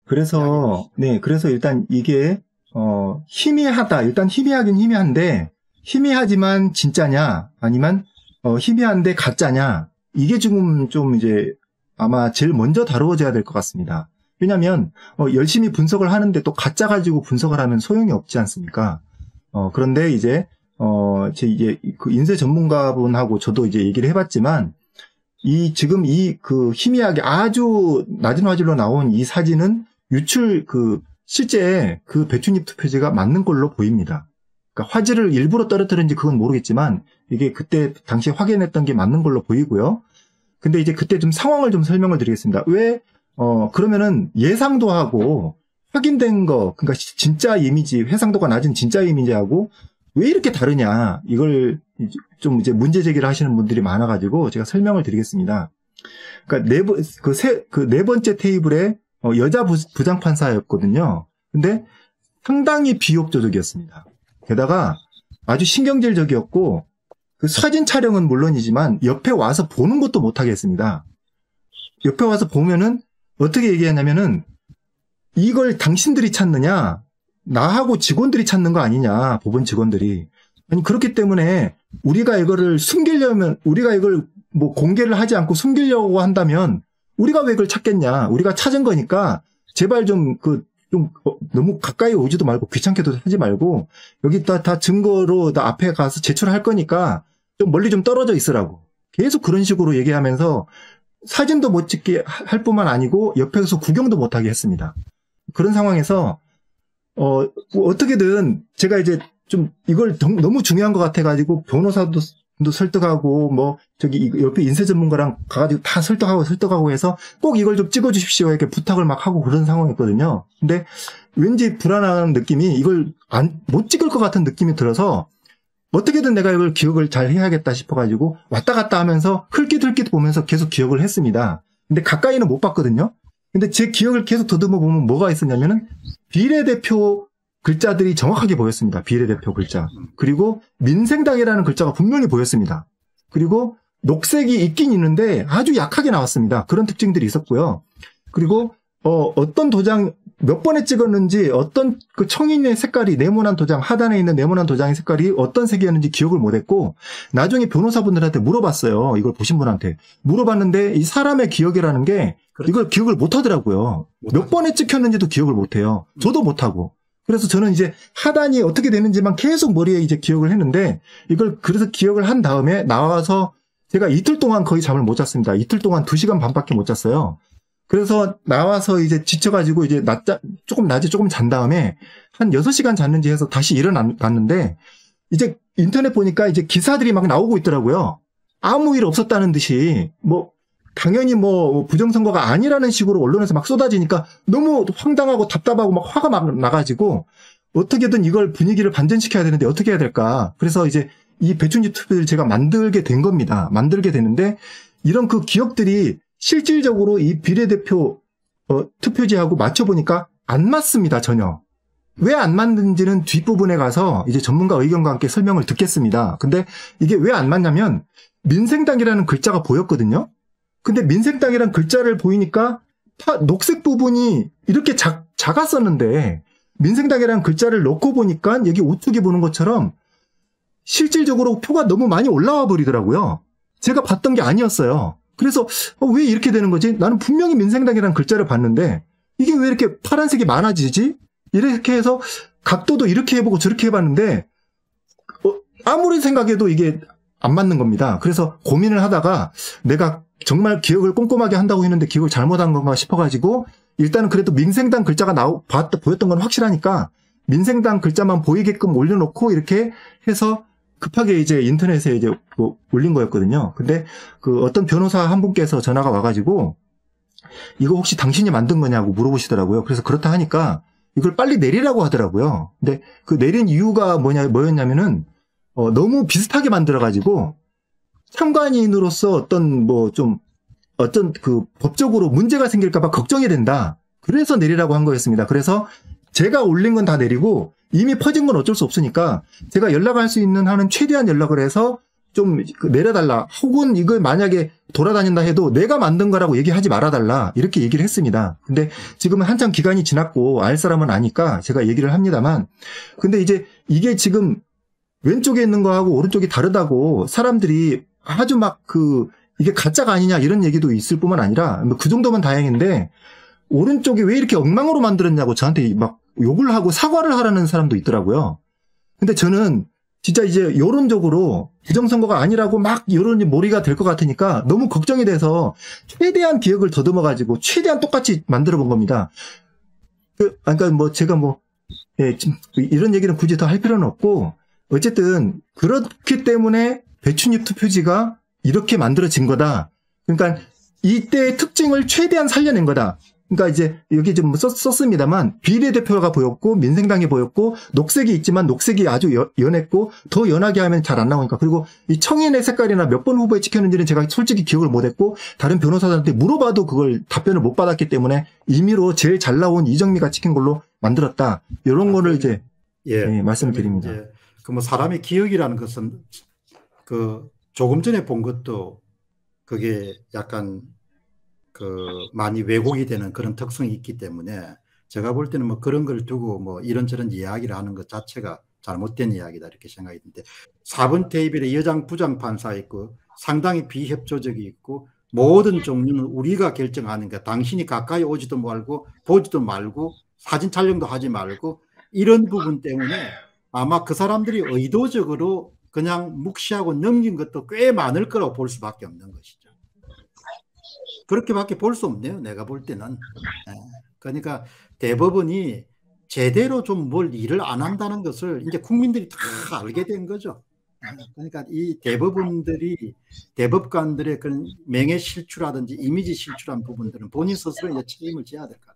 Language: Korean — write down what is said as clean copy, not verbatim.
그래서, 네, 그래서 일단 이게, 희미하다. 일단 희미하긴 희미한데, 희미하지만 진짜냐, 아니면, 희미한데 가짜냐, 이게 지금 좀 이제 아마 제일 먼저 다루어져야 될 것 같습니다. 왜냐면, 열심히 분석을 하는데 또 가짜 가지고 분석을 하면 소용이 없지 않습니까? 그런데 이제, 이제 그 인쇄 전문가분하고 저도 이제 얘기를 해봤지만, 지금 그 희미하게 아주 낮은 화질로 나온 이 사진은 실제 그 배춧잎 투표지가 맞는 걸로 보입니다. 그러니까 화질을 일부러 떨어뜨렸는지 그건 모르겠지만, 이게 그때 당시에 확인했던 게 맞는 걸로 보이고요. 근데 이제 그때 좀 상황을 좀 설명을 드리겠습니다. 그러면은 예상도 하고 확인된 거, 그러니까 진짜 이미지, 해상도가 낮은 진짜 이미지하고 왜 이렇게 다르냐, 이걸 좀 이제 문제 제기를 하시는 분들이 많아가지고 제가 설명을 드리겠습니다. 그러니까 네 번째 테이블에 여자 부장판사였거든요. 근데 상당히 비협조적이었습니다. 게다가 아주 신경질적이었고, 그 사진 촬영은 물론이지만 옆에 와서 보는 것도 못하게 했습니다. 옆에 와서 보면은 어떻게 얘기하냐면은, 이걸 당신들이 찾느냐, 나하고 직원들이 찾는 거 아니냐, 법원 직원들이. 아니, 그렇기 때문에 우리가 이걸 뭐 공개를 하지 않고 숨기려고 한다면 우리가 왜 이걸 찾겠냐. 우리가 찾은 거니까 제발 너무 가까이 오지도 말고 귀찮게도 하지 말고 여기 다 증거로 나 앞에 가서 제출할 거니까 좀 멀리 좀 떨어져 있으라고. 계속 그런 식으로 얘기하면서 사진도 못 찍게 할 뿐만 아니고 옆에서 구경도 못하게 했습니다. 그런 상황에서 어떻게든 제가 이제 좀 이걸 너무 중요한 것 같아가지고 변호사도 설득하고 옆에 인쇄 전문가랑 가가지고 다 설득하고 해서 꼭 이걸 좀 찍어주십시오 이렇게 부탁을 막 하고 그런 상황이었거든요. 근데 왠지 불안한 느낌이 이걸 못 찍을 것 같은 느낌이 들어서 어떻게든 내가 이걸 기억을 잘 해야겠다 싶어가지고 왔다 갔다 하면서 흘깃흘깃 보면서 계속 기억을 했습니다. 근데 가까이는 못 봤거든요. 근데 제 기억을 계속 더듬어 보면 뭐가 있었냐면은 비례대표 글자들이 정확하게 보였습니다. 비례대표 글자. 그리고 민생당이라는 글자가 분명히 보였습니다. 그리고 녹색이 있긴 있는데 아주 약하게 나왔습니다. 그런 특징들이 있었고요. 그리고 어떤 도장 몇 번에 찍었는지, 어떤 그 청인의 색깔이, 네모난 도장 하단에 있는 네모난 도장의 색깔이 어떤 색이었는지 기억을 못했고, 나중에 변호사분들한테 물어봤어요. 이걸 보신 분한테 물어봤는데 이 사람의 기억이라는 게 이걸 기억을 못하더라고요. 몇 번에 찍혔는지도 기억을 못해요. 저도 못하고. 그래서 저는 이제 하단이 어떻게 되는지만 계속 머리에 이제 기억을 했는데, 이걸 그래서 기억을 한 다음에 나와서 제가 이틀 동안 거의 잠을 못 잤습니다. 이틀 동안 2시간 반밖에 못 잤어요. 그래서 나와서 이제 지쳐가지고 이제 낮에 조금 잔 다음에 한 6시간 잤는지 해서 다시 일어났는데, 이제 인터넷 보니까 이제 기사들이 막 나오고 있더라고요. 아무 일 없었다는 듯이, 당연히 부정선거가 아니라는 식으로 언론에서 막 쏟아지니까 너무 황당하고 답답하고 막 화가 막 나가지고 어떻게든 이걸 분위기를 반전시켜야 되는데 어떻게 해야 될까. 그래서 이제 이 배춧잎 투표를 제가 만들게 된 겁니다. 만들게 되는데 이런 그 기억들이 실질적으로 이 비례대표 투표지하고 맞춰보니까 안 맞습니다. 전혀. 왜 안 맞는지는 뒷부분에 가서 이제 전문가 의견과 함께 설명을 듣겠습니다. 근데 이게 왜 안 맞냐면 민생당이라는 글자가 보였거든요. 근데 민생당이라는 글자를 보이니까 녹색 부분이 이렇게 작았었는데 민생당이라는 글자를 넣고 보니까 여기 우측에 보는 것처럼 실질적으로 표가 너무 많이 올라와 버리더라고요. 제가 봤던 게 아니었어요. 그래서 왜 이렇게 되는 거지? 나는 분명히 민생당이라는 글자를 봤는데 이게 왜 이렇게 파란색이 많아지지? 이렇게 해서 각도도 이렇게 해보고 저렇게 해봤는데 아무리 생각해도 이게 안 맞는 겁니다. 그래서 고민을 하다가 내가 정말 기억을 꼼꼼하게 한다고 했는데 기억을 잘못한 건가 싶어가지고 일단은 그래도 민생당 글자가 보였던 건 확실하니까 민생당 글자만 보이게끔 올려놓고 이렇게 해서 급하게 이제 인터넷에 이제 올린 거였거든요. 근데 그 어떤 변호사 한 분께서 전화가 와가지고 이거 혹시 당신이 만든 거냐고 물어보시더라고요. 그래서 그렇다 하니까 이걸 빨리 내리라고 하더라고요. 근데 그 내린 이유가 뭐였냐면은 너무 비슷하게 만들어가지고 참관인으로서 어떤 그 법적으로 문제가 생길까봐 걱정이 된다. 그래서 내리라고 한 거였습니다. 그래서 제가 올린 건 다 내리고 이미 퍼진 건 어쩔 수 없으니까 제가 연락할 수 있는 한은 최대한 연락을 해서 좀 내려달라. 혹은 이걸 만약에 돌아다닌다 해도 내가 만든 거라고 얘기하지 말아달라. 이렇게 얘기를 했습니다. 근데 지금은 한참 기간이 지났고 알 사람은 아니까 제가 얘기를 합니다만, 근데 이제 이게 지금 왼쪽에 있는 거하고 오른쪽이 다르다고 사람들이 아주 막 이게 가짜가 아니냐 이런 얘기도 있을 뿐만 아니라 그 정도면 다행인데, 오른쪽이 왜 이렇게 엉망으로 만들었냐고 저한테 막 욕을 하고 사과를 하라는 사람도 있더라고요. 근데 저는 진짜 이제 여론적으로 부정선거가 아니라고 막 여론이 몰이가 될 것 같으니까 너무 걱정이 돼서 최대한 기억을 더듬어가지고 최대한 똑같이 만들어 본 겁니다. 그러니까 뭐 제가 예, 이런 얘기는 굳이 더 할 필요는 없고, 어쨌든 그렇기 때문에 배춘입 투표지가 이렇게 만들어진 거다. 그러니까 이때의 특징을 최대한 살려낸 거다. 그러니까 이제 여기 좀 썼습니다만 비례대표가 보였고 민생당이 보였고 녹색이 있지만 녹색이 아주 연했고 더 연하게 하면 잘 안 나오니까, 그리고 이 청인의 색깔이나 몇 번 후보에 찍혔는지는 제가 솔직히 기억을 못했고 다른 변호사들한테 물어봐도 그걸 답변을 못 받았기 때문에 임의로 제일 잘 나온 이정미가 찍힌 걸로 만들었다. 이런 거를 이제 예, 말씀드립니다. 뭐 사람의 기억이라는 것은 조금 전에 본 것도 그게 약간 많이 왜곡이 되는 그런 특성이 있기 때문에 제가 볼 때는 뭐 그런 걸 두고 뭐 이런저런 이야기를 하는 것 자체가 잘못된 이야기다 이렇게 생각이 드는데, 4번 테이블에 여장 부장 판사 있고 상당히 비협조적이 있고 모든 종류는 우리가 결정하는 거, 당신이 가까이 오지도 말고 보지도 말고 사진 촬영도 하지 말고, 이런 부분 때문에 아마 그 사람들이 의도적으로 그냥 묵시하고 넘긴 것도 꽤 많을 거라고 볼 수밖에 없는 것이죠. 그렇게밖에 볼 수 없네요, 내가 볼 때는. 그러니까 대법원이 제대로 좀 뭘 일을 안 한다는 것을 이제 국민들이 다 알게 된 거죠. 그러니까 이 대법관들의 그런 명예 실추라든지 이미지 실추란 부분들은 본인 스스로 이제 책임을 져야 될 것 같아요.